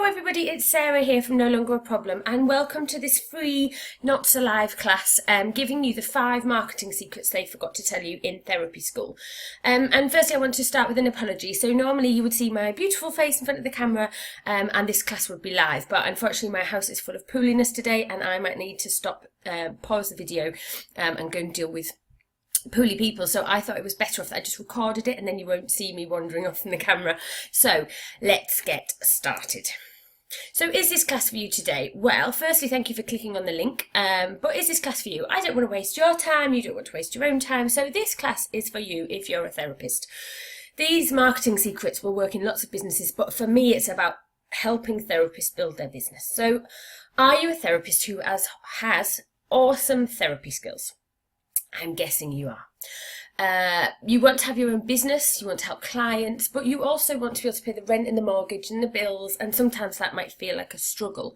Hello everybody, it's Sarah here from No Longer a Problem, and welcome to this free Not So Live class giving you the 5 marketing secrets they forgot to tell you in therapy school. And firstly I want to start with an apology. So normally you would see my beautiful face in front of the camera and this class would be live, but unfortunately my house is full of pooliness today and I might need to stop, pause the video and go and deal with poorly people, so I thought it was better if I just recorded it and then you won't see me wandering off from the camera. So let's get started. So is this class for you today? Well, firstly, thank you for clicking on the link, but is this class for you? I don't want to waste your time, you don't want to waste your own time, so this class is for you if you're a therapist. These marketing secrets will work in lots of businesses, but for me it's about helping therapists build their business. So are you a therapist who has awesome therapy skills? I'm guessing you are. You want to have your own business, you want to help clients, but you also want to be able to pay the rent and the mortgage and the bills, and sometimes that might feel like a struggle.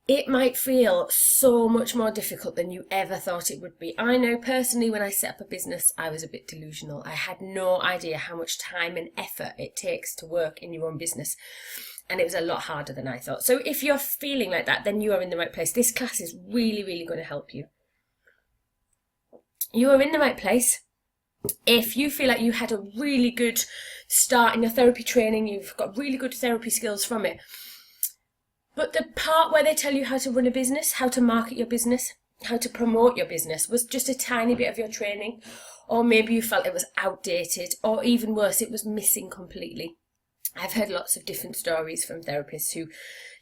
It might feel so much more difficult than you ever thought it would be. I know personally when I set up a business, I was a bit delusional. I had no idea how much time and effort it takes to work in your own business. And it was a lot harder than I thought. So if you're feeling like that, then you are in the right place. This class is really, really going to help you. You are in the right place if you feel like you had a really good start in your therapy training, you've got really good therapy skills from it. But the part where they tell you how to run a business, how to market your business, how to promote your business was just a tiny bit of your training, or maybe you felt it was outdated, or even worse, it was missing completely. I've heard lots of different stories from therapists who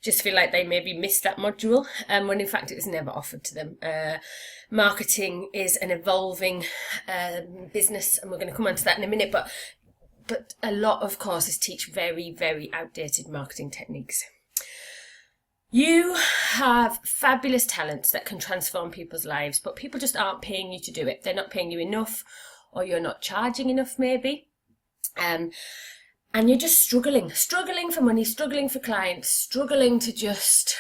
just feel like they maybe missed that module when in fact it was never offered to them. Marketing is an evolving business, and we're going to come on to that in a minute, but a lot of courses teach very, very outdated marketing techniques. You have fabulous talents that can transform people's lives, but people just aren't paying you to do it. They're not paying you enough, or you're not charging enough maybe. And you're just struggling for money, struggling for clients, struggling to just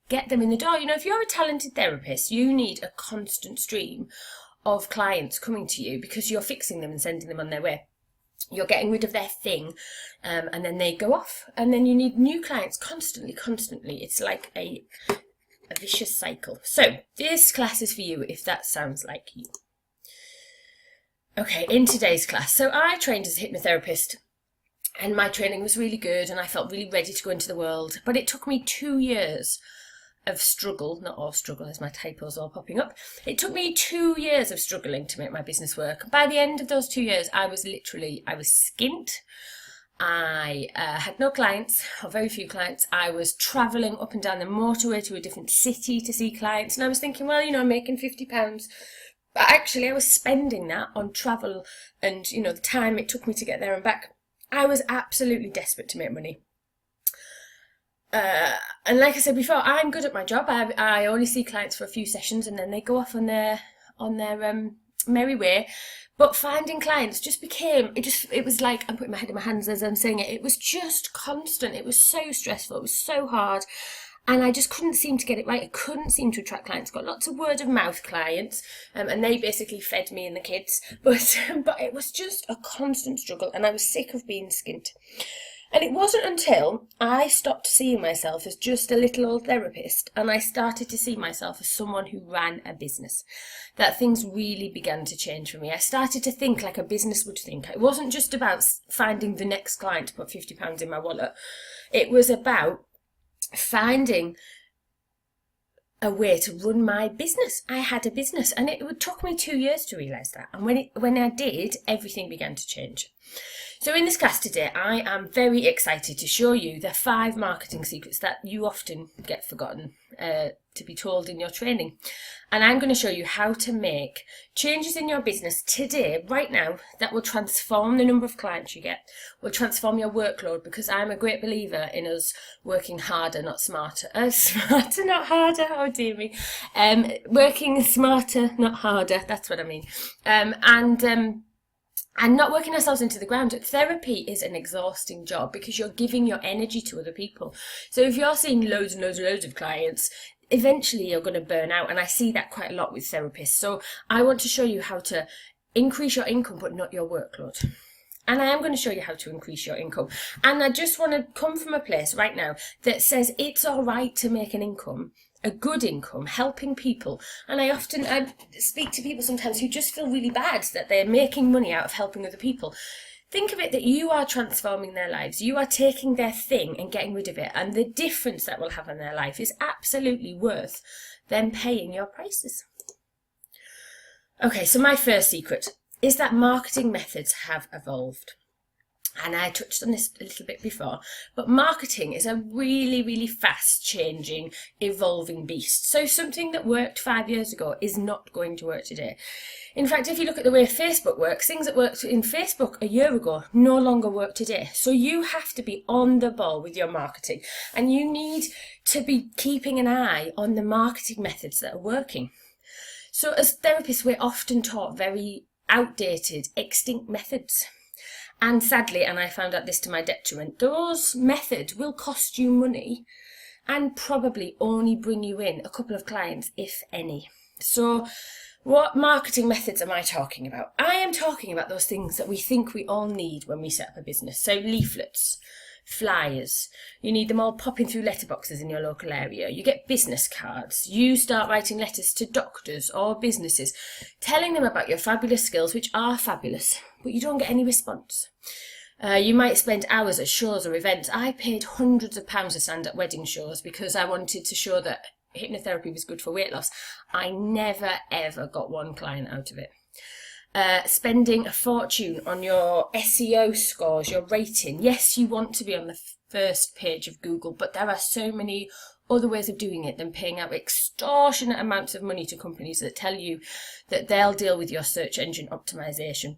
get them in the door. You know, if you're a talented therapist, you need a constant stream of clients coming to you because you're fixing them and sending them on their way. You're getting rid of their thing and then they go off. And then you need new clients constantly. It's like a vicious cycle. So this class is for you if that sounds like you. Okay, in today's class. So I trained as a hypnotherapist. And my training was really good and I felt really ready to go into the world. But it took me 2 years of struggle, not all struggle as my typos all popping up. It took me 2 years of struggling to make my business work. By the end of those 2 years, I was skint. I had no clients, or very few clients. I was travelling up and down the motorway to a different city to see clients. And I was thinking, well, you know, I'm making £50. But actually I was spending that on travel and, you know, the time it took me to get there and back. I was absolutely desperate to make money. And like I said before, I'm good at my job. I only see clients for a few sessions and then they go off on their merry way. But finding clients just became, it was like, I'm putting my head in my hands as I'm saying it, it was just constant. It was so stressful. It was so hard. And I just couldn't seem to get it right. I couldn't seem to attract clients. Got lots of word of mouth clients, and they basically fed me and the kids. But it was just a constant struggle, and I was sick of being skint. And it wasn't until I stopped seeing myself as just a little old therapist, and I started to see myself as someone who ran a business, that things really began to change for me. I started to think like a business would think. It wasn't just about finding the next client to put £50 in my wallet. It was about finding a way to run my business. I had a business and it took me 2 years to realise that. And when I did, everything began to change. So in this class today, I am very excited to show you the 5 marketing secrets that you often get forgotten to be told in your training. And I'm going to show you how to make changes in your business today, right now, that will transform the number of clients you get, will transform your workload, because I'm a great believer in us working harder, not smarter. Smarter, not harder, oh dear me. Working smarter, not harder, that's what I mean. And not working ourselves into the ground. Therapy is an exhausting job because you're giving your energy to other people. So if you're seeing loads and loads and loads of clients, eventually you're going to burn out. And I see that quite a lot with therapists. So I want to show you how to increase your income, but not your workload. And I am going to show you how to increase your income. And I just want to come from a place right now that says it's all right to make an income, a good income, helping people. And I speak to people sometimes who just feel really bad that they're making money out of helping other people. Think of it that you are transforming their lives. You are taking their thing and getting rid of it. And the difference that will have in their life is absolutely worth them paying your prices. Okay, so my first secret is that marketing methods have evolved. And I touched on this a little bit before, but marketing is a really, really fast changing, evolving beast. So something that worked 5 years ago is not going to work today. In fact, if you look at the way Facebook works, things that worked in Facebook a year ago no longer work today. So you have to be on the ball with your marketing, and you need to be keeping an eye on the marketing methods that are working. So as therapists, we're often taught very outdated, extinct methods. And sadly, and I found out this to my detriment, those methods will cost you money and probably only bring you in a couple of clients, if any. So what marketing methods am I talking about? I am talking about those things that we think we all need when we set up a business. So leaflets, flyers, you need them all popping through letterboxes in your local area. You get business cards. You start writing letters to doctors or businesses, telling them about your fabulous skills, which are fabulous, but you don't get any response. You might spend hours at shows or events. I paid hundreds of pounds to stand at wedding shows because I wanted to show that hypnotherapy was good for weight loss. I never ever got one client out of it. Spending a fortune on your SEO scores, your rating. Yes, you want to be on the first page of Google, but there are so many other ways of doing it than paying out extortionate amounts of money to companies that tell you that they'll deal with your search engine optimization,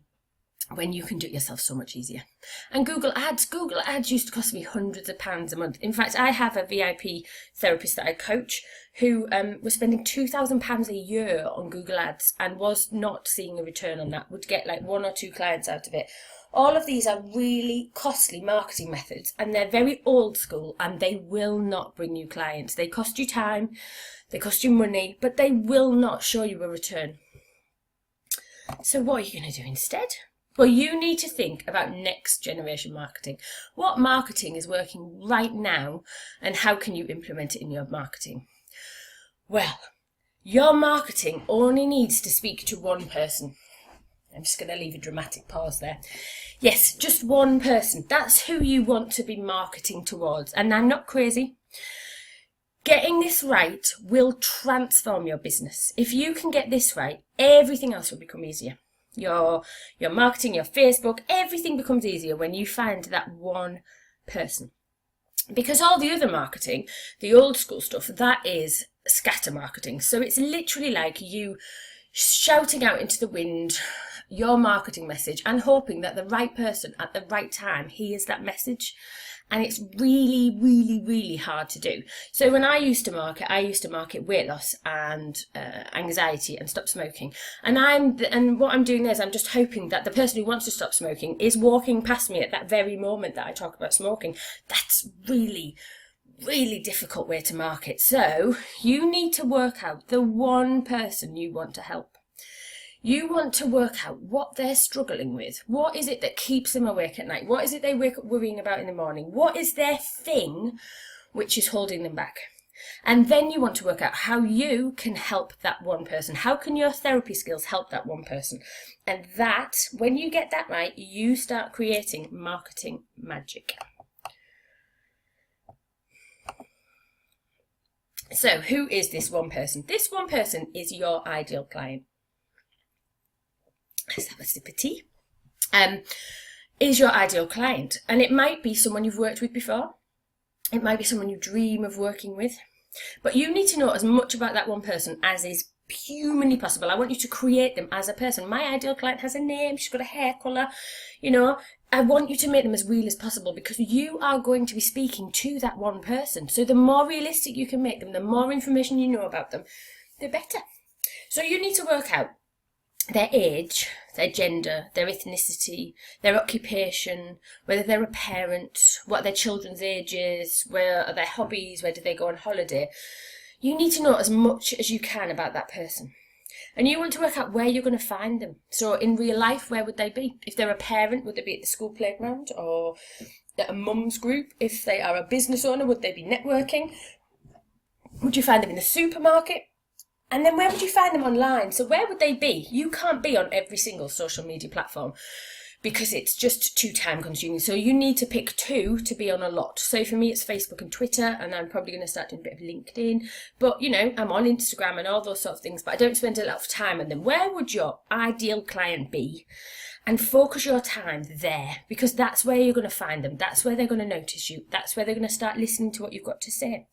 when you can do it yourself so much easier. And Google Ads used to cost me hundreds of pounds a month. In fact, I have a VIP therapist that I coach who was spending £2,000 a year on Google Ads and was not seeing a return on that, would get like 1 or 2 clients out of it. All of these are really costly marketing methods, and they're very old school, and they will not bring you clients. They cost you time, they cost you money, but they will not show you a return. So what are you going to do instead? Well, you need to think about next generation marketing. What marketing is working right now, and how can you implement it in your marketing? Well, your marketing only needs to speak to one person. I'm just going to leave a dramatic pause there. Yes, just one person. That's who you want to be marketing towards. And I'm not crazy. Getting this right will transform your business. If you can get this right, everything else will become easier. Your marketing, your Facebook, everything becomes easier when you find that one person. Because all the other marketing, the old school stuff, that is scatter marketing. So it's literally like you shouting out into the wind your marketing message and hoping that the right person at the right time hears that message. And it's really, really, really hard to do. So when I used to market weight loss and anxiety and stop smoking. And what I'm doing there is I'm just hoping that the person who wants to stop smoking is walking past me at that very moment that I talk about smoking. That's really, really difficult way to market. So you need to work out the one person you want to help. You want to work out what they're struggling with. What is it that keeps them awake at night? What is it they wake up worrying about in the morning? What is their thing which is holding them back? And then you want to work out how you can help that one person. How can your therapy skills help that one person? And that, when you get that right, you start creating marketing magic. So who is this one person? This one person is your ideal client. Let's have a sip of tea. Is your ideal client. And it might be someone you've worked with before. It might be someone you dream of working with. But you need to know as much about that one person as is humanly possible. I want you to create them as a person. My ideal client has a name. She's got a hair colour. You know, I want you to make them as real as possible because you are going to be speaking to that one person. So the more realistic you can make them, the more information you know about them, the better. So you need to work out their age, their gender, their ethnicity, their occupation, whether they're a parent, what their children's age is, where are their hobbies, where do they go on holiday. You need to know as much as you can about that person. And you want to work out where you're going to find them. So in real life, where would they be? If they're a parent, would they be at the school playground or at a mum's group? If they are a business owner, would they be networking? Would you find them in the supermarket? And then where would you find them online? So where would they be? You can't be on every single social media platform because it's just too time consuming. So you need to pick 2 to be on a lot. So for me, it's Facebook and Twitter, and I'm probably going to start doing a bit of LinkedIn. But, you know, I'm on Instagram and all those sort of things, but I don't spend a lot of time on them. Where would your ideal client be? And focus your time there, because that's where you're going to find them. That's where they're going to notice you. That's where they're going to start listening to what you've got to say.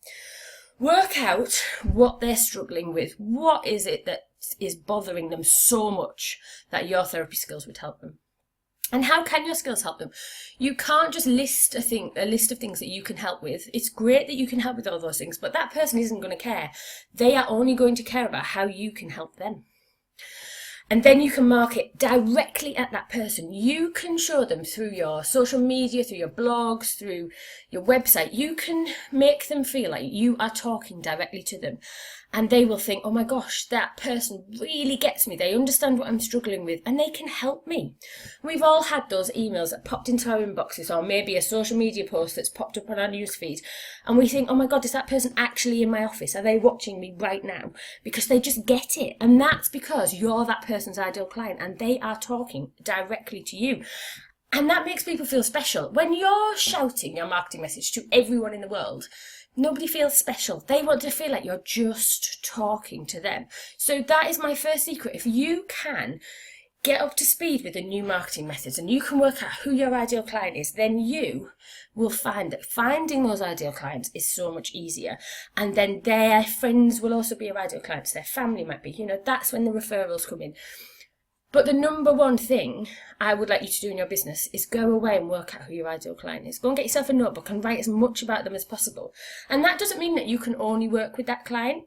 Work out what they're struggling with. What is it that is bothering them so much that your therapy skills would help them? And how can your skills help them? You can't just list a list of things that you can help with. It's great that you can help with all those things, but that person isn't going to care. They are only going to care about how you can help them. And then you can market directly at that person. You can show them through your social media, through your blogs, through your website. You can make them feel like you are talking directly to them. And they will think, oh my gosh, that person really gets me. They understand what I'm struggling with and they can help me. We've all had those emails that popped into our inboxes, or maybe a social media post that's popped up on our newsfeed. And we think, oh my God, is that person actually in my office? Are they watching me right now? Because they just get it. And that's because you're that person's ideal client and they are talking directly to you. And that makes people feel special. When you're shouting your marketing message to everyone in the world, nobody feels special. They want to feel like you're just talking to them. So that is my first secret. If you can get up to speed with the new marketing methods and you can work out who your ideal client is, then you will find that finding those ideal clients is so much easier. And then their friends will also be your ideal clients. Their family might be. You know, that's when the referrals come in. But the number one thing I would like you to do in your business is go away and work out who your ideal client is. Go and get yourself a notebook and write as much about them as possible. And that doesn't mean that you can only work with that client.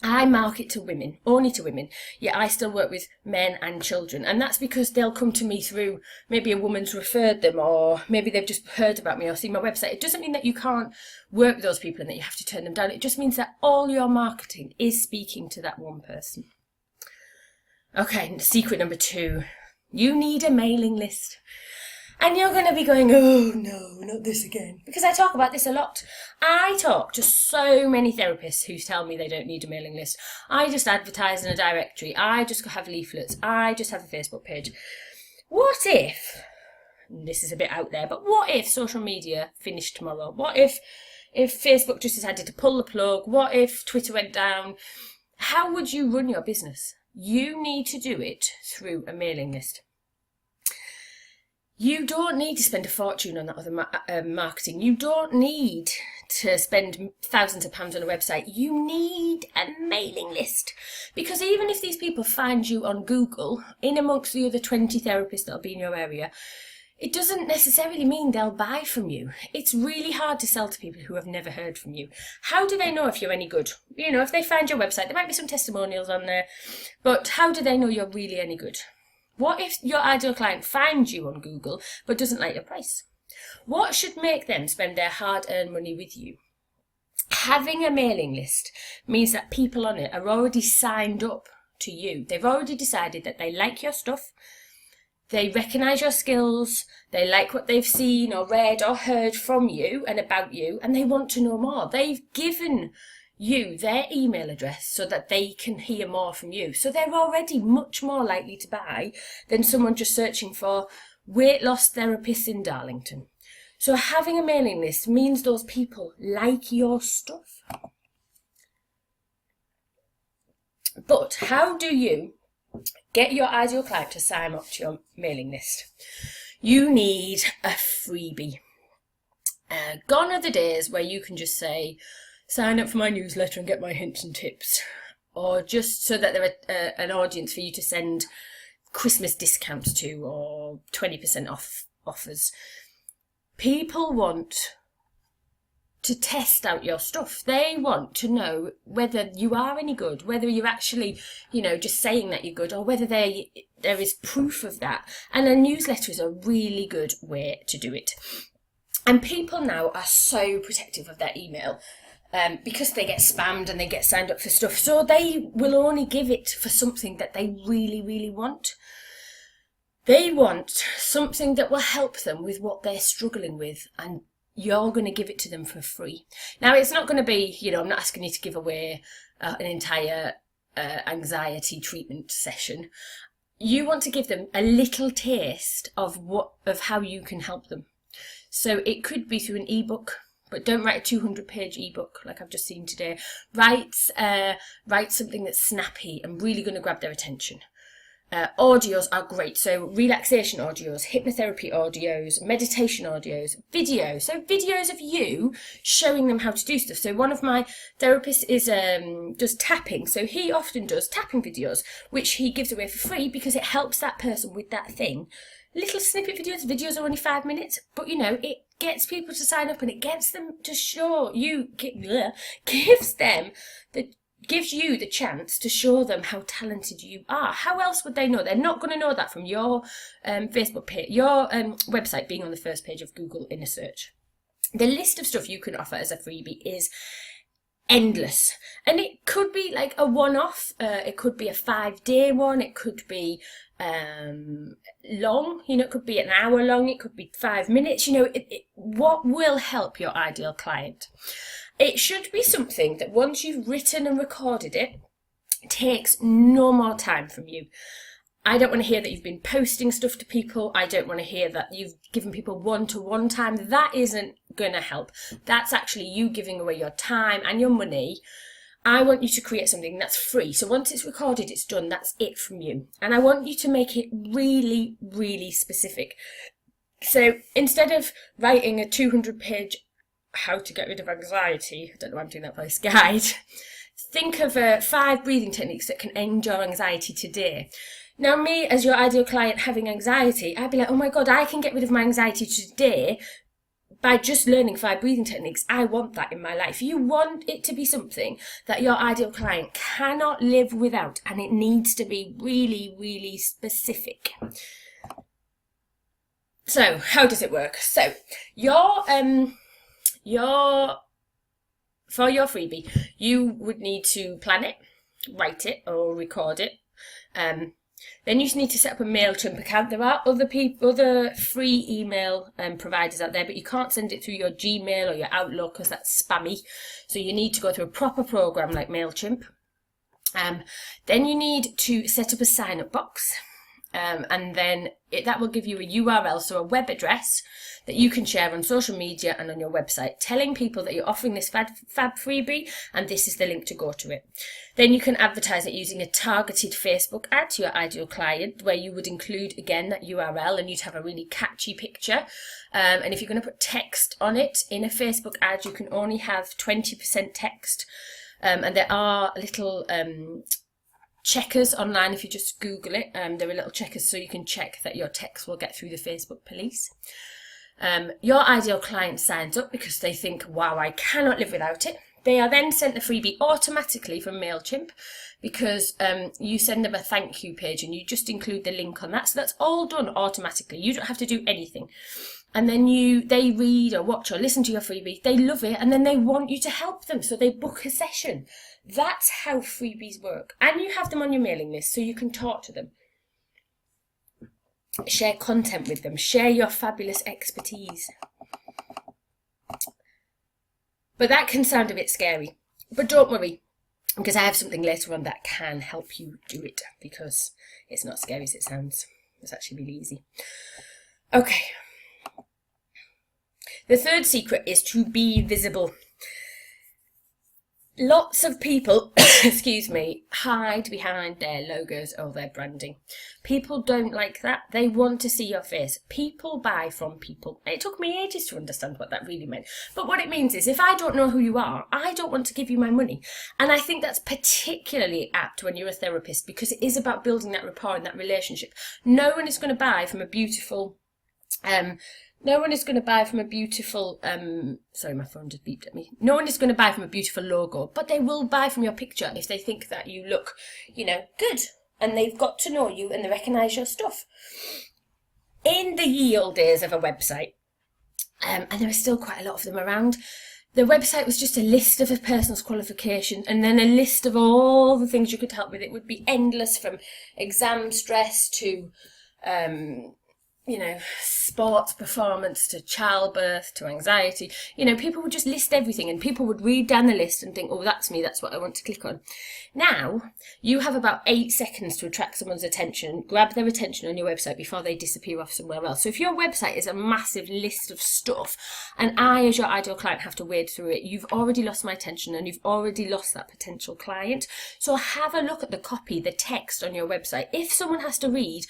I market to women, only to women, yet I still work with men and children. And that's because they'll come to me through maybe a woman's referred them, or maybe they've just heard about me or seen my website. It doesn't mean that you can't work with those people and that you have to turn them down. It just means that all your marketing is speaking to that one person. Okay, secret number 2, you need a mailing list. And you're going to be going, oh no, not this again. Because I talk about this a lot. I talk to so many therapists who tell me they don't need a mailing list. I just advertise in a directory. I just have leaflets. I just have a Facebook page. What if, this is a bit out there, but what if social media finished tomorrow? What if Facebook just decided to pull the plug? What if Twitter went down? How would you run your business? You need to do it through a mailing list. You don't need to spend a fortune on that other marketing. You don't need to spend thousands of pounds on a website. You need a mailing list. Because even if these people find you on Google, in amongst the other 20 therapists that'll be in your area, it doesn't necessarily mean they'll buy from you. It's really hard to sell to people who have never heard from you. How do they know if you're any good? You know, if they find your website, there might be some testimonials on there, but how do they know you're really any good? What if your ideal client finds you on Google but doesn't like your price? What should make them spend their hard-earned money with you? Having a mailing list means that people on it are already signed up to you. They've already decided that they like your stuff, they recognise your skills, they like what they've seen or read or heard from you and about you, and they want to know more. They've given you their email address so that they can hear more from you. So they're already much more likely to buy than someone just searching for weight loss therapists in Darlington. So having a mailing list means those people like your stuff. But how do you get your ideal client to sign up to your mailing list? You need a freebie. Gone are the days where you can just say, sign up for my newsletter and get my hints and tips. Or just so that there are an audience for you to send Christmas discounts to, or 20% off offers. People want to test out your stuff. They want to know whether you are any good, whether you're actually, just saying that you're good, or whether there is proof of that. And a newsletter is a really good way to do it. And people now are so protective of their email. because they get spammed and they get signed up for stuff. So they will only give it for something that they really, really want. They want something that will help them with what they're struggling with, and you're going to give it to them for free. Now, it's not going to be, I'm not asking you to give away an entire anxiety treatment session. You want to give them a little taste of how you can help them. So it could be through an ebook, but don't write a 200-page ebook like I've just seen today. Write something that's snappy and really going to grab their attention. Audios are great. So relaxation audios, hypnotherapy audios, meditation audios, videos. So videos of you showing them how to do stuff. So one of my therapists does tapping. So he often does tapping videos, which he gives away for free because it helps that person with that thing. Little snippet videos. Videos are only 5 minutes, but it gets people to sign up and it gets them to show you, gives you the chance to show them how talented you are. How else would they know? They're not going to know that from your Facebook page, your website being on the first page of Google in a search. The list of stuff you can offer as a freebie is endless, and it could be like a one-off. It could be a 5-day one. It could be long. It could be an hour long. It could be 5 minutes. What will help your ideal client? It should be something that once you've written and recorded it, takes no more time from you. I don't want to hear that you've been posting stuff to people. I don't want to hear that you've given people one-to-one time. That isn't going to help. That's actually you giving away your time and your money. I want you to create something that's free. So once it's recorded, it's done. That's it from you. And I want you to make it really, really specific. So instead of writing a 200-page how to get rid of anxiety, I don't know why I'm doing that voice, guide, think of 5 breathing techniques that can end your anxiety today. Now, me as your ideal client having anxiety, I'd be like, oh my God, I can get rid of my anxiety today by just learning 5 breathing techniques. I want that in my life. You want it to be something that your ideal client cannot live without, and it needs to be really, really specific. So, how does it work? So, for your freebie, you would need to plan it, write it, or record it. Then you just need to set up a MailChimp account. There are other free email providers out there, but you can't send it through your Gmail or your Outlook because that's spammy. So you need to go through a proper program like MailChimp. Then you need to set up a sign-up box. And then that will give you a URL, so a web address that you can share on social media and on your website, telling people that you're offering this fab freebie and this is the link to go to it. Then you can advertise it using a targeted Facebook ad to your ideal client, where you would include again that URL, and you'd have a really catchy picture. And if you're going to put text on it in a Facebook ad, you can only have 20% text. And there are little checkers online. If you just Google it, there are little checkers so you can check that your text will get through the Facebook police. Your ideal client signs up because they think, wow, I cannot live without it. They are then sent the freebie automatically from MailChimp because you send them a thank you page and you just include the link on that. So that's all done automatically. You don't have to do anything. And then they read or watch or listen to your freebie. They love it, and then they want you to help them, so they book a session. That's how freebies work. And you have them on your mailing list so you can talk to them. Share content with them. Share your fabulous expertise. But that can sound a bit scary. But don't worry, because I have something later on that can help you do it, because it's not scary as it sounds. It's actually really easy. Okay. The third secret is to be visible. Lots of people, excuse me, hide behind their logos or their branding. People don't like that. They want to see your face. People buy from people. It took me ages to understand what that really meant. But what it means is, if I don't know who you are, I don't want to give you my money. And I think that's particularly apt when you're a therapist, because it is about building that rapport and that relationship. No one is going to buy from a beautiful... No one is going to buy from a beautiful, sorry, my phone just beeped at me. No one is going to buy from a beautiful logo, but they will buy from your picture if they think that you look, good. And they've got to know you and they recognise your stuff. In the ye olde days of a website, and there are still quite a lot of them around, the website was just a list of a person's qualifications and then a list of all the things you could help with. It would be endless, from exam stress to sports performance to childbirth to anxiety. People would just list everything, and people would read down the list and think, oh, that's me, that's what I want to click on. Now, you have about 8 seconds to attract someone's attention, grab their attention on your website before they disappear off somewhere else. So if your website is a massive list of stuff, and I, as your ideal client, have to wade through it, you've already lost my attention and you've already lost that potential client. So have a look at the copy, the text on your website. If someone has to read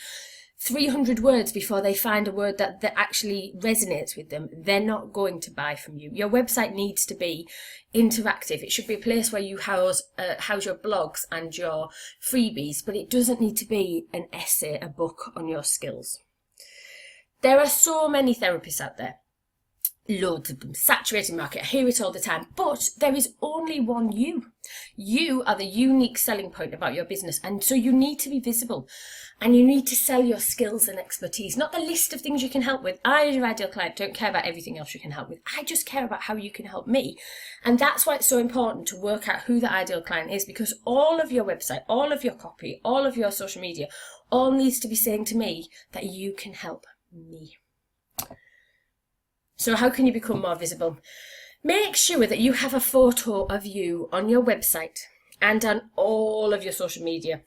300 words before they find a word that actually resonates with them, they're not going to buy from you. Your website needs to be interactive. It should be a place where you house your blogs and your freebies, but it doesn't need to be an essay, a book on your skills. There are so many therapists out there. Loads of them, saturated market, I hear it all the time, but there is only one you. You are the unique selling point about your business, and so you need to be visible, and you need to sell your skills and expertise, not the list of things you can help with. I, as your ideal client, don't care about everything else you can help with. I just care about how you can help me, and that's why it's so important to work out who the ideal client is, because all of your website, all of your copy, all of your social media, all needs to be saying to me that you can help me. So how can you become more visible? Make sure that you have a photo of you on your website and on all of your social media.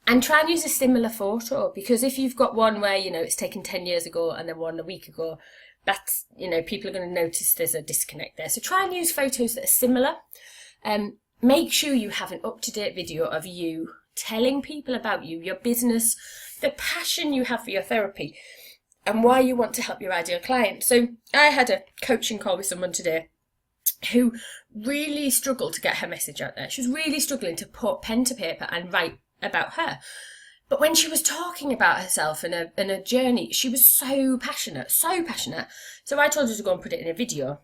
And try and use a similar photo, because if you've got one where, it's taken 10 years ago and then one a week ago, that's, people are going to notice there's a disconnect there. So try and use photos that are similar. Make sure you have an up-to-date video of you telling people about you, your business, the passion you have for your therapy, and why you want to help your ideal client. So I had a coaching call with someone today who really struggled to get her message out there. She was really struggling to put pen to paper and write about her. But when she was talking about herself and a journey, she was so passionate. So I told her to go and put it in a video.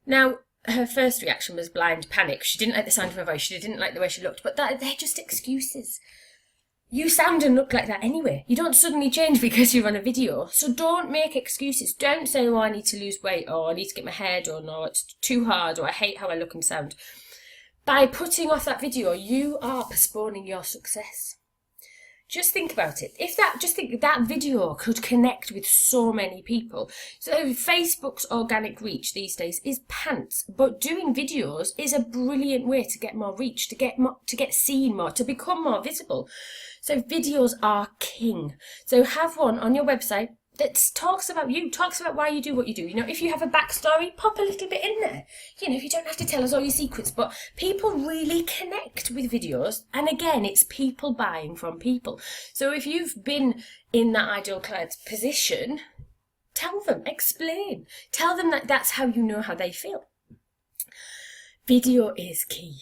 Now, her first reaction was blind panic. She didn't like the sound of her voice. She didn't like the way she looked. But they're just excuses. You sound and look like that anyway. You don't suddenly change because you're on a video. So don't make excuses. Don't say, oh, I need to lose weight, or I need to get my hair done, or it's too hard, or I hate how I look and sound. By putting off that video, you are postponing your success. Just think about it. Just think that video could connect with so many people. So Facebook's organic reach these days is pants, but doing videos is a brilliant way to get more reach, to get seen more, to become more visible. So videos are king. So have one on your website that talks about you, talks about why you do what you do. If you have a backstory, pop a little bit in there. If you don't have to tell us all your secrets, but people really connect with videos. And again, it's people buying from people. So if you've been in that ideal client's position, tell them, explain. Tell them that that's how you know how they feel. Video is key.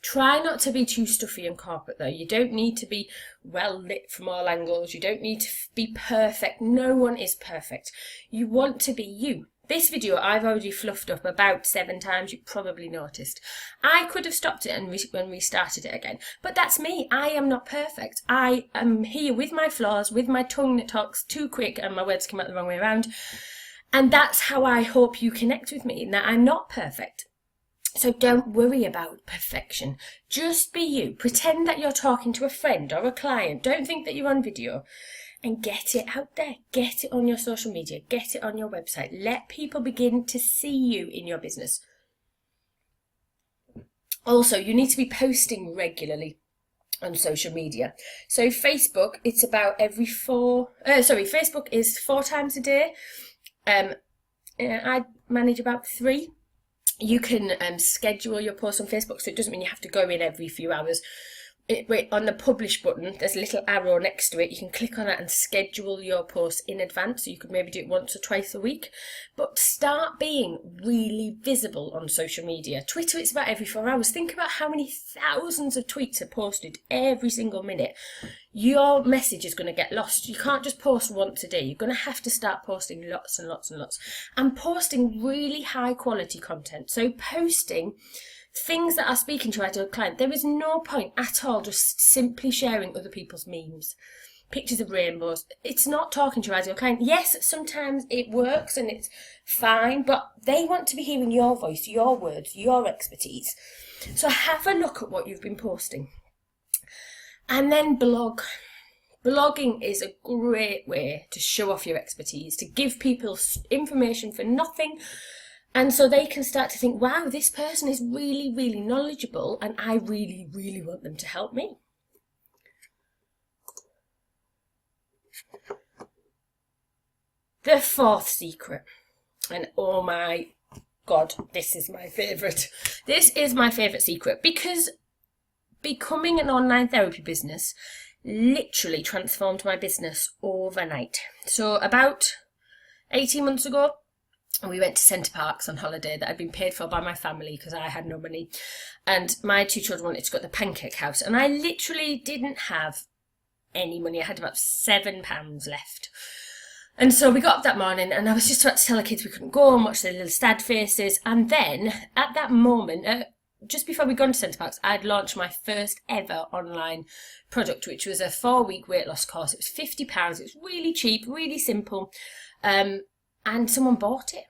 Try not to be too stuffy and corporate though. You don't need to be well lit from all angles. You don't need to be perfect. No one is perfect. You want to be you. This video I've already fluffed up about 7 times. You probably noticed. I could have stopped it and restarted it again. But that's me. I am not perfect. I am here with my flaws, with my tongue that talks too quick and my words come out the wrong way around. And that's how I hope you connect with me, in that I'm not perfect. So don't worry about perfection. Just be you. Pretend that you're talking to a friend or a client. Don't think that you're on video. And get it out there. Get it on your social media. Get it on your website. Let people begin to see you in your business. Also, you need to be posting regularly on social media. So Facebook, it's about Facebook is 4 times a day. I manage about 3. You can schedule your posts on Facebook, so it doesn't mean you have to go in every few hours. On the publish button, there's a little arrow next to it. You can click on that and schedule your posts in advance, so you could maybe do it once or twice a week. But start being really visible on social media. Twitter, it's about every 4 hours. Think about how many thousands of tweets are posted every single minute. Your message is going to get lost. You can't just post once a day. You're going to have to start posting lots and lots and lots. And posting really high quality content. So posting things that are speaking to your ideal client. There is no point at all just simply sharing other people's memes. pictures of rainbows. It's not talking to your ideal client. Yes, sometimes it works and it's fine, but they want to be hearing your voice, your words, your expertise. So have a look at what you've been posting. And then blog. Blogging is a great way to show off your expertise, to give people information for nothing. And so they can start to think, wow, this person is really, really knowledgeable and I really, really want them to help me. The fourth secret, and oh my God, this is my favourite. This is my favourite secret because becoming an online therapy business literally transformed my business overnight. So about 18 months ago, we went to Center Parcs on holiday that I'd been paid for by my family because I had no money. And my two children wanted to go to the Pancake House. And I literally didn't have any money. I had about £7 left. And so we got up that morning and I was just about to tell the kids we couldn't go and watch their little sad faces. And then at that moment, just before we'd gone to Center Parcs, I'd launched my first ever online product, which was a 4-week weight loss course. It was £50. It was really cheap, really simple. And someone bought it.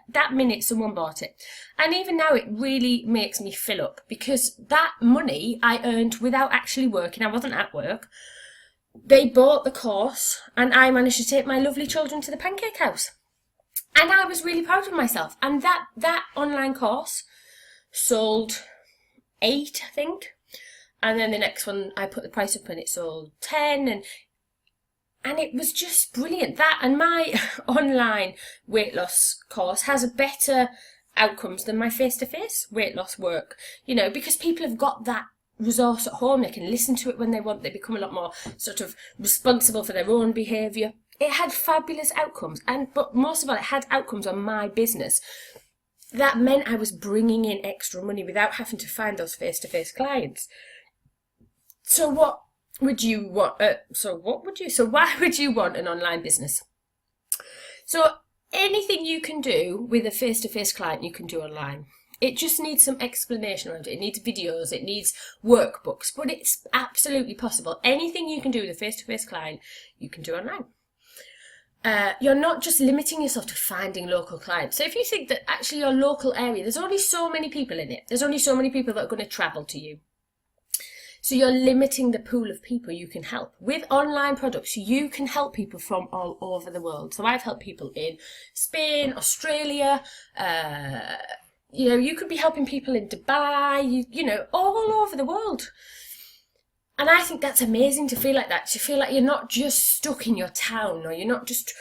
That minute someone bought it. And even now it really makes me fill up because that money I earned without actually working. I wasn't at work. They bought the course and I managed to take my lovely children to the Pancake House. And I was really proud of myself. And that online course sold 8, I think. And then the next one, I put the price up and it sold 10. And it was just brilliant. That and my online weight loss course has better outcomes than my face-to-face weight loss work. You know, because people have got that resource at home. They can listen to it when they want. They become a lot more sort of responsible for their own behaviour. It had fabulous outcomes. But most of all, it had outcomes on my business. That meant I was bringing in extra money without having to find those face-to-face clients. So what would you want? Why would you want an online business? So anything you can do with a face-to-face client, you can do online. It just needs some explanation around it. It needs videos, it needs workbooks, but it's absolutely possible. Anything you can do with a face-to-face client, you can do online. You're not just limiting yourself to finding local clients. So if you think that actually your local area, there's only so many people in it. There's only so many people that are going to travel to you. So you're limiting the pool of people you can help. With online products, you can help people from all over the world. So I've helped people in Spain, Australia, you could be helping people in Dubai, all over the world. And I think that's amazing to feel like that, to feel like you're not just stuck in your town or you're not just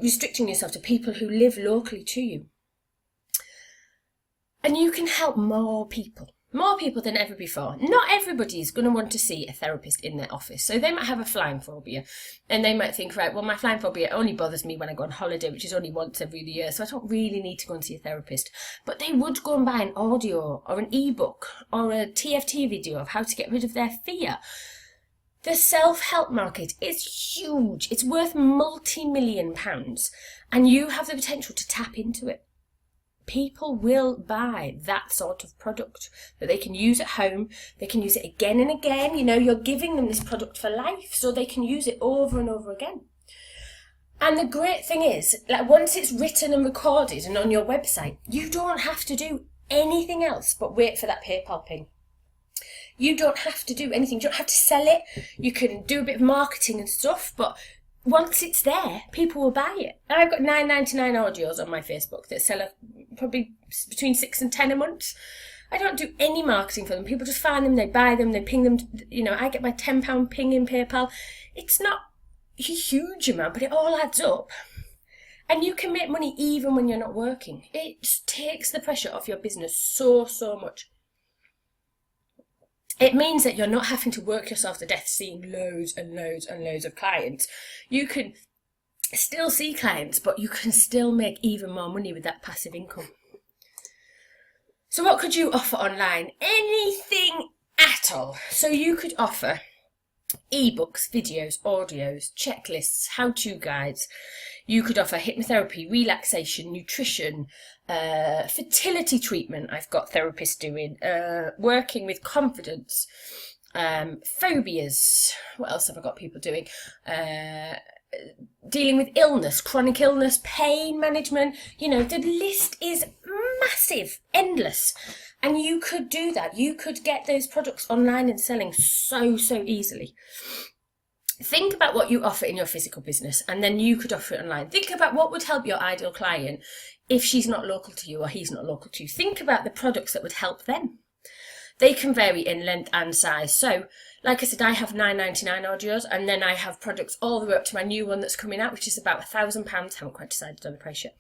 restricting yourself to people who live locally to you. And you can help more people than ever before. Not everybody's going to want to see a therapist in their office. So they might have a flying phobia and they might think, right, well, my flying phobia only bothers me when I go on holiday, which is only once every year. So I don't really need to go and see a therapist. But they would go and buy an audio or an ebook or a TFT video of how to get rid of their fear. The self-help market is huge. It's worth multi-million pounds and you have the potential to tap into it. People will buy that sort of product that they can use at home. They can use it again and again. You're giving them this product for life so they can use it over and over again. And the great thing is, like once it's written and recorded and on your website, you don't have to do anything else but wait for that PayPal ping. You don't have to do anything. You don't have to sell it. You can do a bit of marketing and stuff, but once it's there, people will buy it. And I've got $9.99 audios on my Facebook that sell probably between 6 and 10 a month. I don't do any marketing for them. People just find them, they buy them, they ping them. I get my £10 ping in PayPal. It's not a huge amount, but it all adds up. And you can make money even when you're not working. It takes the pressure off your business so much. It means that you're not having to work yourself to death seeing loads and loads and loads of clients. You can still see clients, but you can still make even more money with that passive income. So what could you offer online? Anything at all. So you could offer ebooks, videos, audios, checklists, how-to guides. You could offer hypnotherapy, relaxation, nutrition, fertility treatment. I've got therapists doing, working with confidence, phobias. What else have I got people doing? Dealing with illness, chronic illness, pain management. You know, the list is massive, endless. And you could do that. You could get those products online and selling so easily. Think about what you offer in your physical business, and then you could offer it online. Think about what would help your ideal client if she's not local to you or he's not local to you. Think about the products that would help them. They can vary in length and size. So, like I said, I have £9.99 audios, and then I have products all the way up to my new one that's coming out, which is about £1,000. Haven't quite decided on the price yet.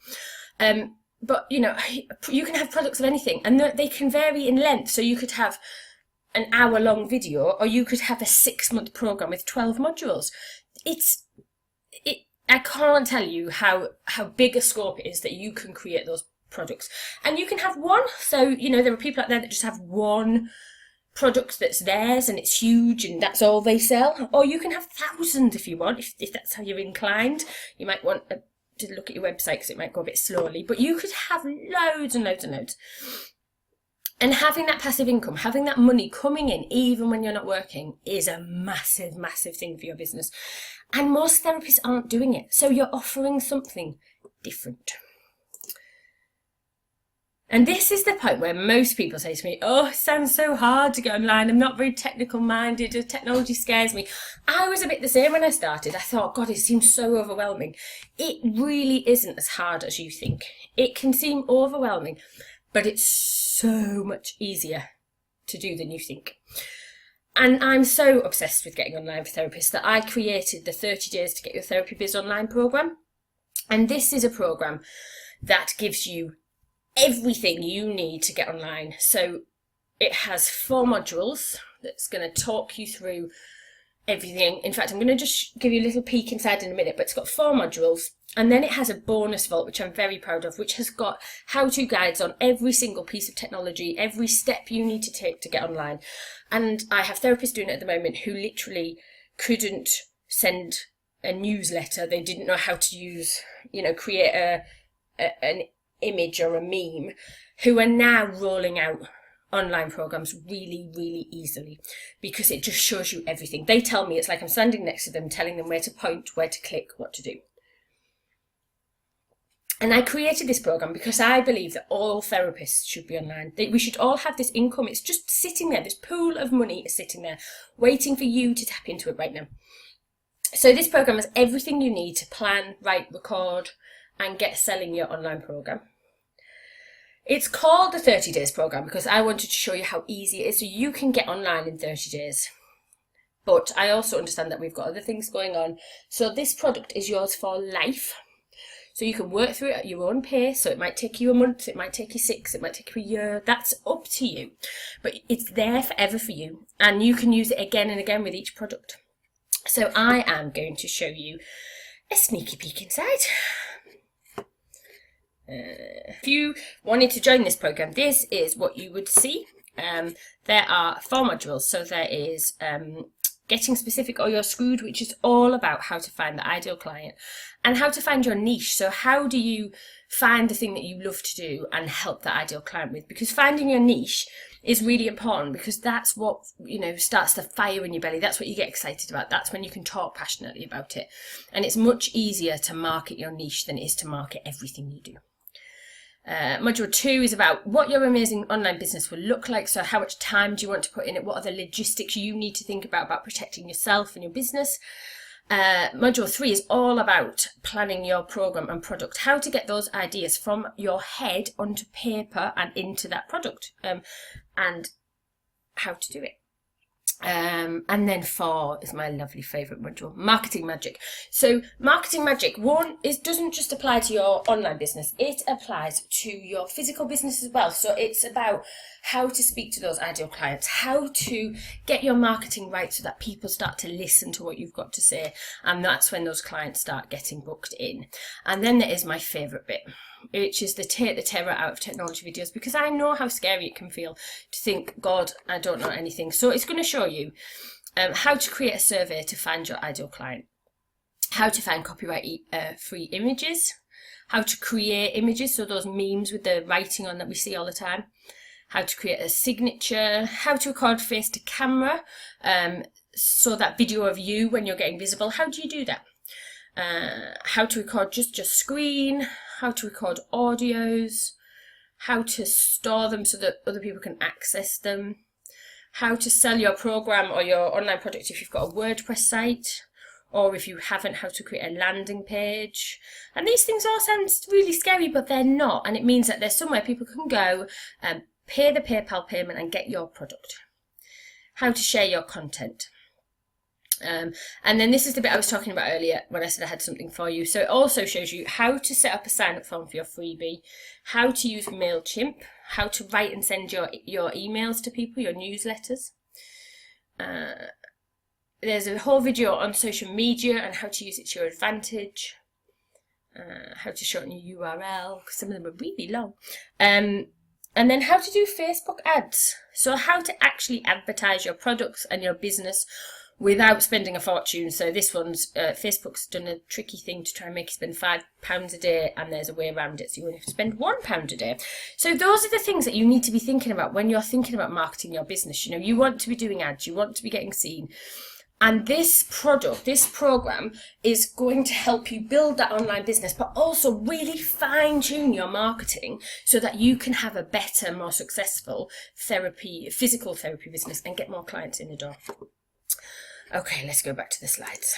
But, you know, you can have products of anything, and they can vary in length. So you could have an hour-long video, or you could have a 6-month program with 12 modules. I can't tell you how big a scope it is that you can create those products. And you can have one. So, you know, there are people out there that just have one product that's theirs and it's huge and that's all they sell. Or you can have thousands if you want, if that's how you're inclined. You might want to look at your website because it might go a bit slowly. But you could have loads and loads and loads. And having that passive income, having that money coming in even when you're not working is a massive, massive thing for your business. And most therapists aren't doing it. So you're offering something different. And this is the point where most people say to me, oh, it sounds so hard to go online. I'm not very technical minded. Technology scares me. I was a bit the same when I started. I thought, God, it seems so overwhelming. It really isn't as hard as you think. It can seem overwhelming, but it's so much easier to do than you think. And I'm so obsessed with getting online for therapists that I created the 30 Days to Get Your Therapy Biz Online program. And this is a program that gives you everything you need to get online. So it has 4 modules that's going to talk you through everything. In fact, I'm going to just give you a little peek inside in a minute, but it's got 4 modules. And then it has a bonus vault, which I'm very proud of, which has got how-to guides on every single piece of technology, every step you need to take to get online. And I have therapists doing it at the moment who literally couldn't send a newsletter. They didn't know how to use, create an image or a meme, who are now rolling out online programs really, really easily because it just shows you everything. They tell me it's like I'm standing next to them, telling them where to point, where to click, what to do. And I created this program because I believe that all therapists should be online. We should all have this income. It's just sitting there. This pool of money is sitting there waiting for you to tap into it right now. So this program has everything you need to plan, write, record, and get selling your online program. It's called the 30 Days program because I wanted to show you how easy it is so you can get online in 30 days. But I also understand that we've got other things going on. So this product is yours for life. So you can work through it at your own pace. So it might take you a month, it might take you 6, it might take you a year. That's up to you. But it's there forever for you. And you can use it again and again with each product. So I am going to show you a sneaky peek inside. If you wanted to join this program, this is what you would see. There are 4 modules. So there is Getting Specific or You're Screwed, which is all about how to find the ideal client and how to find your niche. So how do you find the thing that you love to do and help the ideal client with? Because finding your niche is really important because that's what, starts the fire in your belly. That's what you get excited about. That's when you can talk passionately about it. And it's much easier to market your niche than it is to market everything you do. Module 2 is about what your amazing online business will look like. So how much time do you want to put in it? What are the logistics you need to think about protecting yourself and your business? Module 3 is all about planning your program and product, how to get those ideas from your head onto paper and into that product, and how to do it. And then 4 is my lovely favourite module, Marketing Magic. So Marketing Magic, doesn't just apply to your online business, it applies to your physical business as well. So it's about how to speak to those ideal clients, how to get your marketing right so that people start to listen to what you've got to say. And that's when those clients start getting booked in. And then there is my favourite bit, which is the take the terror out of technology videos, because I know how scary it can feel to think, God, I don't know anything. So it's going to show you how to create a survey to find your ideal client, how to find copyright free images, how to create images, so those memes with the writing on that we see all the time, how to create a signature, how to record face to camera, so that video of you when you're getting visible. How do you do that? How to record just your screen, how to record audios, how to store them so that other people can access them, how to sell your program or your online product if you've got a WordPress site, or if you haven't, how to create a landing page. And these things all sound really scary, but they're not. And it means that there's somewhere people can go and pay the PayPal payment and get your product. How to share your content. And then this is the bit I was talking about earlier when I said I had something for you. So it also shows you how to set up a sign-up form for your freebie, how to use MailChimp, how to write and send your emails to people, your newsletters. There's a whole video on social media and how to use it to your advantage. How to shorten your URL, because some of them are really long. And then how to do Facebook ads. So how to actually advertise your products and your business without spending a fortune. So this one's, Facebook's done a tricky thing to try and make you spend £5 a day, and there's a way around it, so you only have to spend £1 a day. So those are the things that you need to be thinking about when you're thinking about marketing your business. You know, you want to be doing ads, you want to be getting seen. And this product, this program is going to help you build that online business, but also really fine tune your marketing so that you can have a better, more successful physical therapy business and get more clients in the door. Okay, let's go back to the slides.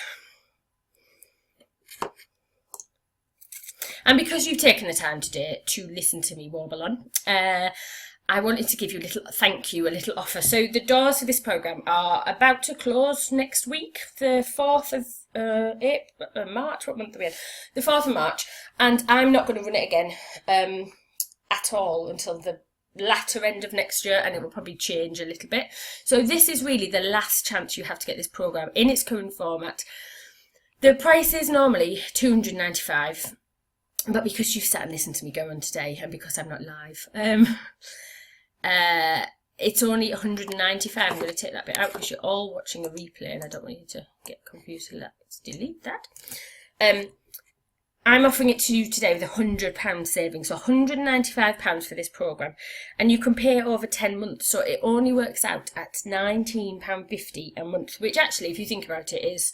And because you've taken the time today to listen to me warble on, I wanted to give you a little thank you, a little offer. So the doors for this programme are about to close next week, the 4th of March. What month are we in? The 4th of March. And I'm not going to run it again at all until the latter end of next year, and it will probably change a little bit. So this is really the last chance you have to get this program in its current format. The price is normally $295, but because you've sat and listened to me go on today, and because I'm not live, it's only $195. I'm going to take that bit out because you're all watching a replay and I don't want you to get confused. So let's delete that. I'm offering it to you today with £100 savings, so £195 for this programme, and you can pay it over 10 months, so it only works out at £19.50 a month, which actually, if you think about it, is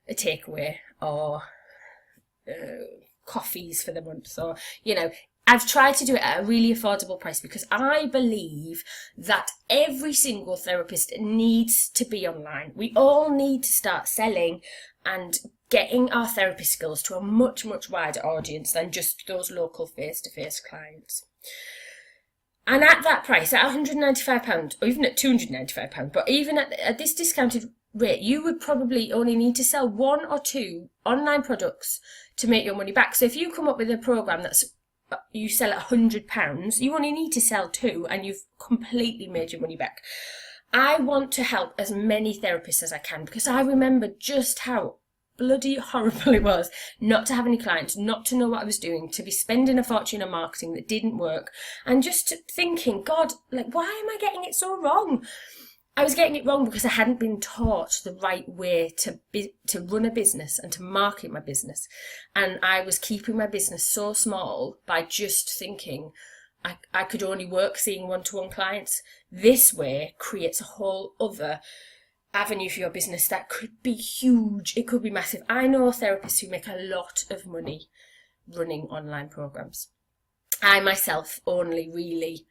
a takeaway or coffees for the month. So, you know, I've tried to do it at a really affordable price because I believe that every single therapist needs to be online. We all need to start selling and getting our therapy skills to a much, much wider audience than just those local face-to-face clients. And at that price, at £195, or even at £295, but even at this discounted rate, you would probably only need to sell 1 or 2 online products to make your money back. So if you come up with a programme that's you sell at £100, you only need to sell 2 and you've completely made your money back. I want to help as many therapists as I can because I remember just how bloody horrible it was not to have any clients, not to know what I was doing, to be spending a fortune on marketing that didn't work, and just thinking, God, like, why am I getting it so wrong? I was getting it wrong because I hadn't been taught the right way to run a business and to market my business. And I was keeping my business so small by just thinking I could only work seeing one-to-one clients. This way creates a whole other avenue for your business that could be huge. It could be massive. I know therapists who make a lot of money running online programs. I myself only really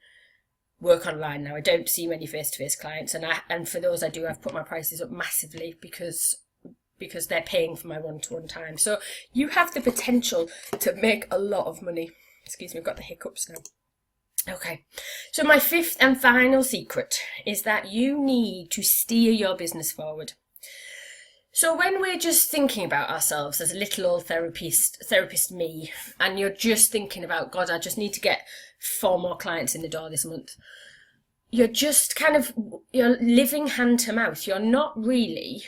work online now. I don't see many face-to-face clients, and for those I do, I've put my prices up massively because they're paying for my one-to-one time. So you have the potential to make a lot of money. Excuse me, I've got the hiccups now. Okay, so my 5th and final secret is that you need to steer your business forward. So when we're just thinking about ourselves as a little old therapist me, and you're just thinking about, God, I just need to get 4 more clients in the door this month, you're just you're living hand to mouth. You're not really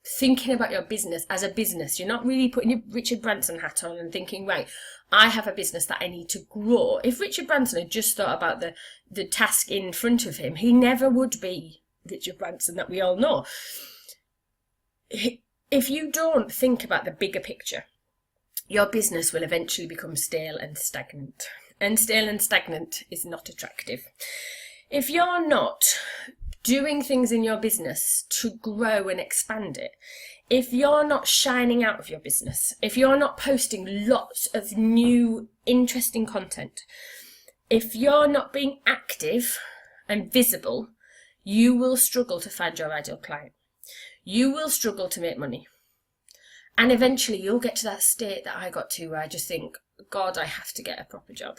thinking about your business as a business. You're not really putting your Richard Branson hat on and thinking, right, I have a business that I need to grow. If Richard Branson had just thought about the task in front of him, he never would be Richard Branson that we all know. If you don't think about the bigger picture, your business will eventually become stale and stagnant. And stale and stagnant is not attractive. If you're not doing things in your business to grow and expand it, if you're not shining out of your business, if you're not posting lots of new, interesting content, if you're not being active and visible, you will struggle to find your ideal client. You will struggle to make money. And eventually you'll get to that state that I got to where I just think, God, I have to get a proper job.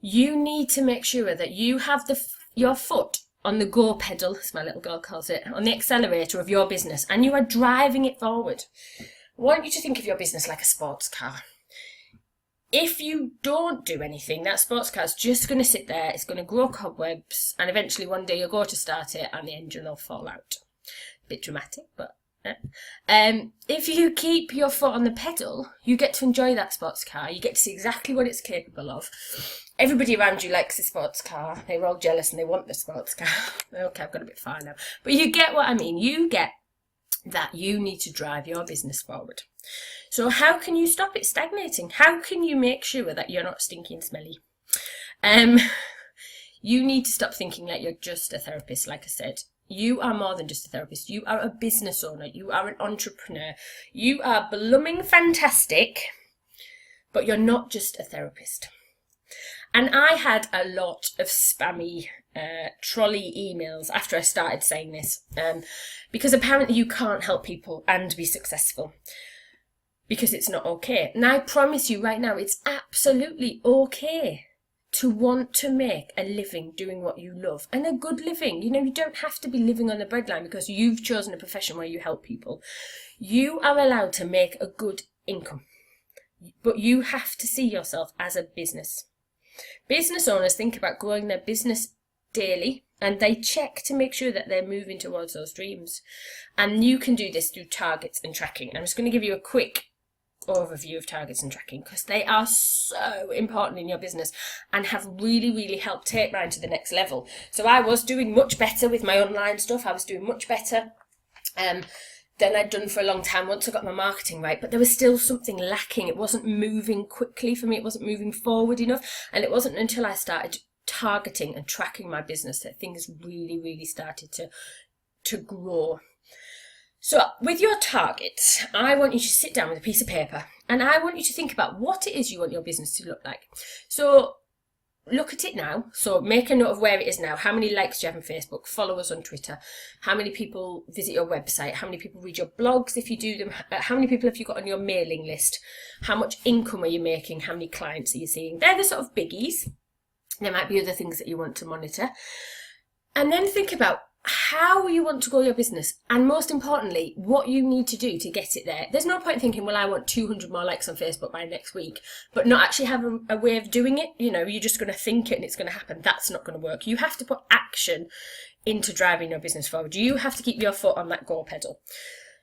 You need to make sure that you have your foot on the go pedal, as my little girl calls it, on the accelerator of your business, and you are driving it forward. I want you to think of your business like a sports car. If you don't do anything, that sports car is just going to sit there, it's going to grow cobwebs, and eventually one day you'll go to start it and the engine will fall out. A bit dramatic, but if you keep your foot on the pedal, you get to enjoy that sports car. You get to see exactly what it's capable of. Everybody around you likes the sports car. They're all jealous and they want the sports car. Okay, I've got a bit far now. But you get what I mean. You get that you need to drive your business forward. So how can you stop it stagnating? How can you make sure that you're not stinky and smelly? You need to stop thinking like you're just a therapist, like I said. You are more than just a therapist. You are a business owner. You are an entrepreneur. You are blooming fantastic, but you're not just a therapist. And I had a lot of spammy trolley emails after I started saying this, because apparently you can't help people and be successful because it's not okay. And I promise you right now, it's absolutely okay to want to make a living doing what you love, and a good living. You know, you don't have to be living on the breadline because you've chosen a profession where you help people. You are allowed to make a good income, but you have to see yourself as a business. Business owners think about growing their business daily, and they check to make sure that they're moving towards those dreams. And you can do this through targets and tracking. I'm just going to give you a quick overview of targets and tracking because they are so important in your business and have really helped take mine to the next level. So I was doing much better with my online stuff. I was doing much better than I'd done for a long time once I got my marketing right, but there was still something lacking. It wasn't moving quickly for me. It wasn't moving forward enough, and it wasn't until I started targeting and tracking my business that things really started to grow. So with your targets, I want you to sit down with a piece of paper and I want you to think about what it is you want your business to look like. So look at it now. So make a note of where it is now. How many likes do you have on Facebook? Follow us on Twitter. How many people visit your website? How many people read your blogs if you do them? How many people have you got on your mailing list? How much income are you making? How many clients are you seeing? They're the sort of biggies. There might be other things that you want to monitor. And then think about how you want to grow your business, and most importantly, what you need to do to get it there. There's no point thinking, well, I want 200 more likes on Facebook by next week, but not actually have a way of doing it. You know, you're just going to think it and it's going to happen. That's not going to work. You have to put action into driving your business forward. You have to keep your foot on that go pedal.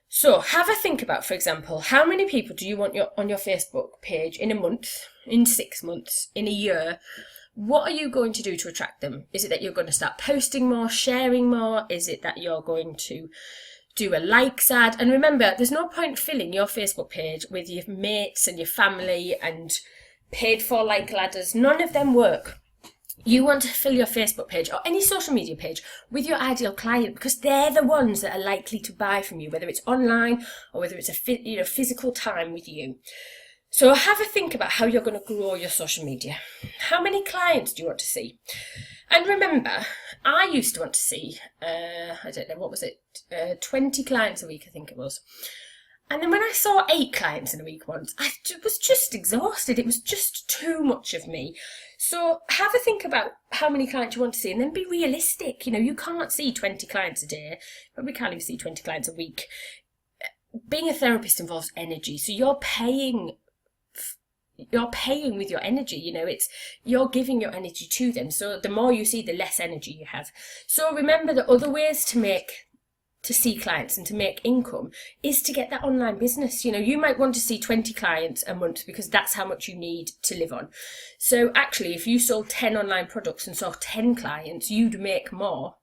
So have a think about, for example, how many people do you want on your Facebook page in a month, in 6 months, in a year? What are you going to do to attract them? Is it that you're going to start posting more, sharing more? Is it that you're going to do a likes ad? And remember, there's no point filling your Facebook page with your mates and your family and paid for like ladders. None of them work. You want to fill your Facebook page or any social media page with your ideal client, because they're the ones that are likely to buy from you, whether it's online or whether it's a physical time with you. So have a think about how you're going to grow your social media. How many clients do you want to see? And remember, I used to want to see, 20 clients a week, I think it was. And then when I saw 8 clients in a week once, I was just exhausted. It was just too much of me. So have a think about how many clients you want to see, and then be realistic. You know, you can't see 20 clients a day, but we can't even see 20 clients a week. Being a therapist involves energy, so you're paying with your energy. You know, you're giving your energy to them. So the more you see, the less energy you have. So remember that other ways to see clients and to make income is to get that online business. You know, you might want to see 20 clients a month because that's how much you need to live on. So actually, if you sold 10 online products and saw 10 clients, you'd make more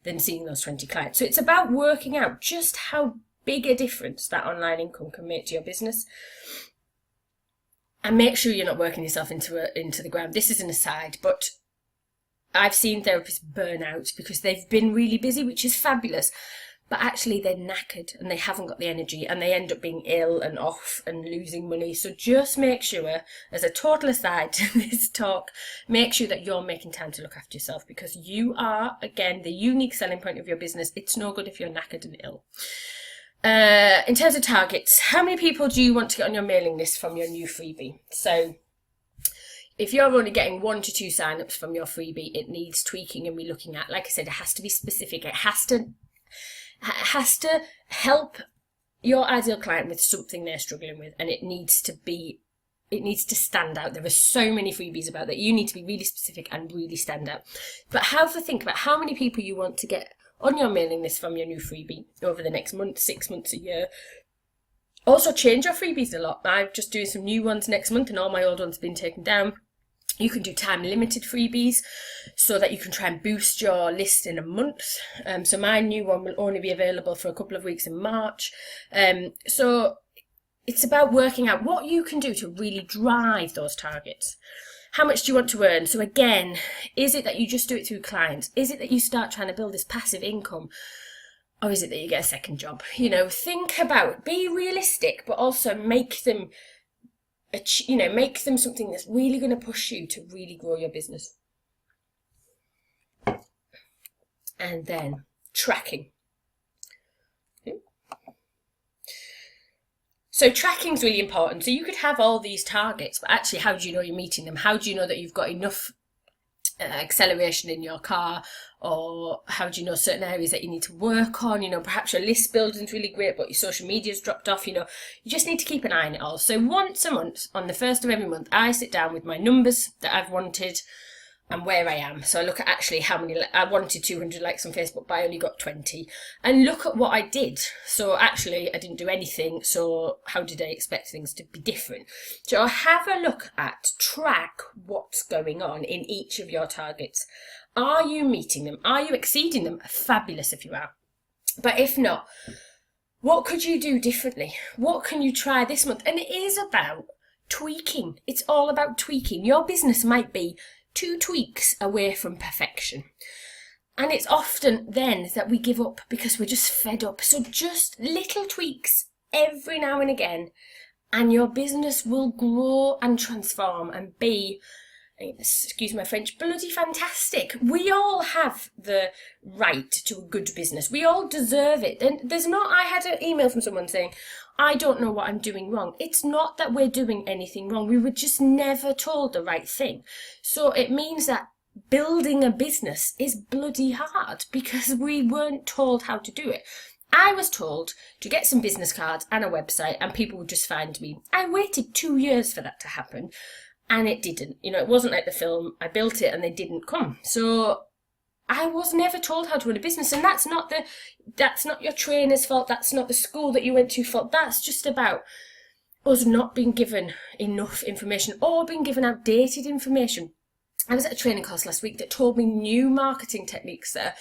than seeing those 20 clients. So it's about working out just how big a difference that online income can make to your business. And make sure you're not working yourself into the ground. This is an aside, but I've seen therapists burn out because they've been really busy, which is fabulous, but actually they're knackered and they haven't got the energy and they end up being ill and off and losing money. So just make sure, as a total aside to this talk, make sure that you're making time to look after yourself, because you are, again, the unique selling point of your business. It's no good if you're knackered and ill. In terms of targets, how many people do you want to get on your mailing list from your new freebie? So if you're only getting 1 to 2 signups from your freebie, it needs tweaking and relooking at. Like I said, it has to be specific. It has to help your ideal client with something they're struggling with, and it needs to stand out. There are so many freebies about that. You need to be really specific and really stand out. But think about how many people you want to get on your mailing list from your new freebie over the next month, 6 months, a year. Also change your freebies a lot. I'm just doing some new ones next month and all my old ones have been taken down. You can do time limited freebies so that you can try and boost your list in a month. So my new one will only be available for a couple of weeks in March. So it's about working out what you can do to really drive those targets. How much do you want to earn? So again, is it that you just do it through clients? Is it that you start trying to build this passive income? Or is it that you get a second job? Think about, be realistic, but also make them something that's really going to push you to really grow your business. And then tracking. So tracking is really important. So you could have all these targets, but actually, how do you know you're meeting them? How do you know that you've got enough acceleration in your car? Or how do you know certain areas that you need to work on? Perhaps your list building is really great, but your social media's dropped off. You just need to keep an eye on it all. So once a month, on the 1st of every month, I sit down with my numbers that I've wanted and where I am. So I look at actually how many, I wanted 200 likes on Facebook, but I only got 20. And look at what I did. So actually, I didn't do anything. So how did I expect things to be different? So have a look at, track what's going on in each of your targets. Are you meeting them? Are you exceeding them? Fabulous if you are. But if not, what could you do differently? What can you try this month? And it is about tweaking. It's all about tweaking. Your business might be 2 tweaks away from perfection. And it's often then that we give up because we're just fed up. So just little tweaks every now and again, and your business will grow and transform and be, excuse my French, bloody fantastic. We all have the right to a good business. We all deserve it. And I had an email from someone saying, I don't know what I'm doing wrong. It's not that we're doing anything wrong. We were just never told the right thing. So it means that building a business is bloody hard because we weren't told how to do it. I was told to get some business cards and a website and people would just find me. I waited 2 years for that to happen. And it didn't. It wasn't like the film. I built it and they didn't come. So I was never told how to run a business, and that's not your trainer's fault. That's not the school that you went to fault. That's just about us not being given enough information or being given outdated information. I was at a training course last week that told me new marketing techniques that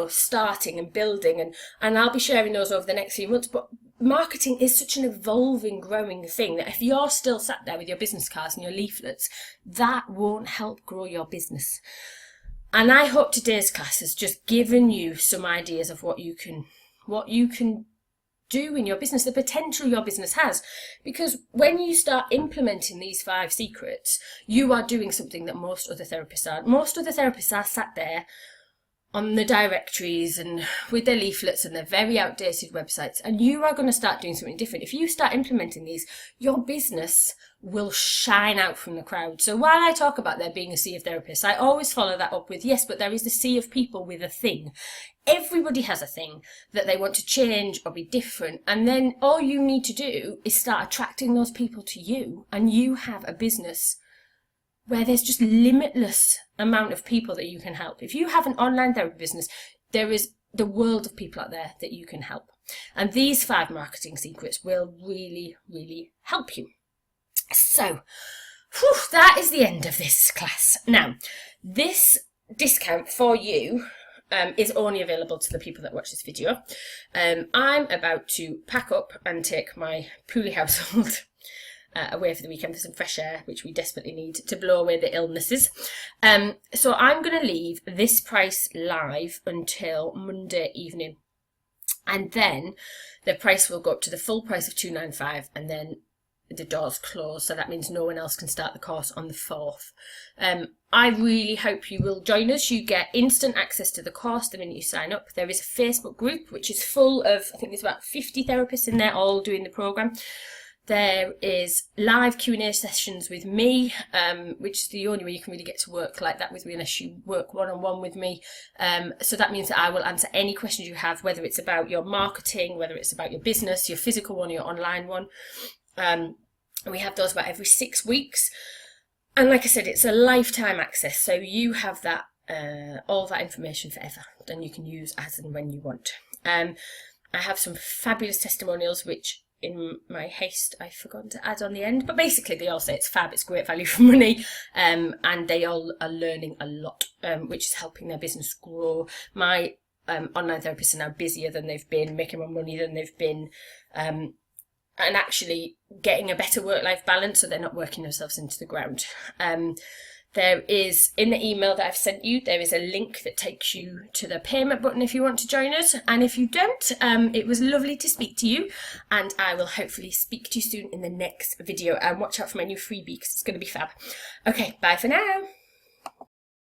starting and building, and I'll be sharing those over the next few months. But marketing is such an evolving, growing thing that if you're still sat there with your business cards and your leaflets, that won't help grow your business. And I hope today's class has just given you some ideas of what you can do in your business, the potential your business has. Because when you start implementing these 5 secrets, you are doing something that most other therapists aren't. Most other therapists are sat there on the directories and with their leaflets and their very outdated websites, and you are going to start doing something different. If you start implementing these, your business will shine out from the crowd. So while I talk about there being a sea of therapists, I always follow that up with, yes, but there is a sea of people with a thing. Everybody has a thing that they want to change or be different, and then all you need to do is start attracting those people to you, and you have a business where there's just limitless amount of people that you can help. If you have an online therapy business, there is the world of people out there that you can help. And these 5 marketing secrets will really, really help you. So, that is the end of this class. Now, this discount for you is only available to the people that watch this video. I'm about to pack up and take my Pooley household away for the weekend for some fresh air, which we desperately need to blow away the illnesses. So I'm going to leave this price live until Monday evening. And then the price will go up to the full price of £295, and then the doors close, so that means no one else can start the course on the 4th. I really hope you will join us. You get instant access to the course the minute you sign up. There is a Facebook group which is full of, I think there's about 50 therapists in there all doing the programme. There is live Q&A sessions with me, which is the only way you can really get to work like that with me unless you work one-on-one with me. So that means that I will answer any questions you have, whether it's about your marketing, whether it's about your business, your physical one, your online one. We have those about every 6 weeks. And like I said, it's a lifetime access. So you have that, all that information forever. Then you can use as and when you want. I have some fabulous testimonials, which in my haste I forgot to add on the end. But basically they all say it's fab, it's great value for money. And they all are learning a lot, which is helping their business grow. My online therapists are now busier than they've been, making more money than they've been. And actually getting a better work-life balance, so they're not working themselves into the ground. There is, in the email that I've sent you, there is a link that takes you to the payment button if you want to join us. And if you don't, it was lovely to speak to you, and I will hopefully speak to you soon in the next video. And watch out for my new freebie because it's going to be fab. Okay, bye for now.